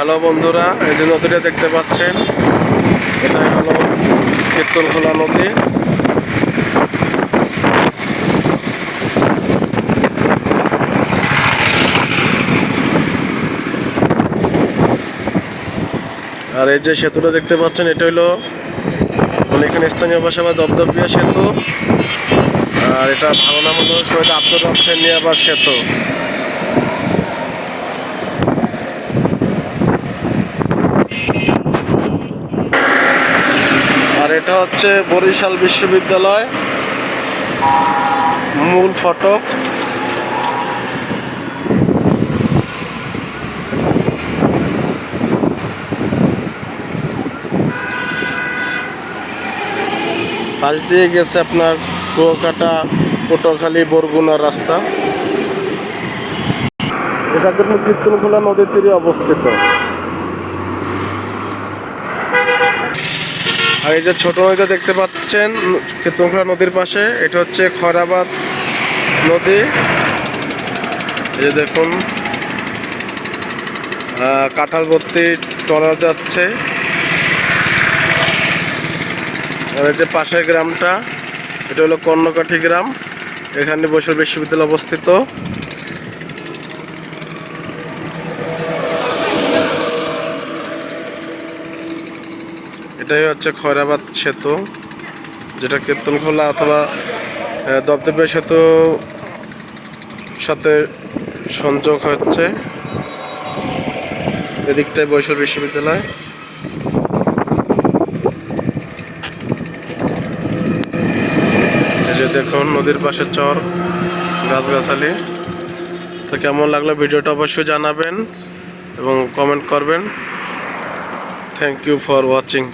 Hello বন্ধুরা, এই যে নদীটা দেখতে পাচ্ছেন, এটাই হলো কীর্তনখোলা নদী। আর এই যে সেতুটা দেখতে পাচ্ছেন, এটা হলো মানে এখানে স্থানীয় ভাষা বা দপদপিয়া সেতু। আর এটা ভালো নাম হলো শহীদ আব্দুর রব সেনিয়াবাদ সেতু। আর এটা হচ্ছে বরিশাল বিশ্ববিদ্যালয় মূল ফটক। পাশ দিয়ে গেছে আপনার কুয়াকাটা, পটুয়াখালী, বরগুনার রাস্তা। এটা কিন্তু কীর্তনখোলা নদীর তীরে অবস্থিত। আর এই যে ছোট নদীটা দেখতে পাচ্ছেন কীর্তনখোলা নদীর পাশে, এটা হচ্ছে খয়রাবাদ নদী। এই যে দেখুন কাঁঠাল ভর্তি ট্রলার যাচ্ছে। আর এই যে পাশের গ্রামটা, এটা হলো কর্ণকাঠি গ্রাম, এখানে বরিশাল বিশ্ববিদ্যালয় অবস্থিত। এটাই হচ্ছে খয়রাবাদ সেতু, যেটা কীর্তনখোলা অথবা দপদপিয়া সেতু সাথে সংযোগ হচ্ছে। এদিকটাই বরিশাল বিশ্ববিদ্যালয়। এই যে দেখুন নদীর পাশে চর, গাছগাছালি। তো কেমন লাগলো ভিডিওটা অবশ্যই জানাবেন এবং কমেন্ট করবেন। Thank you for watching.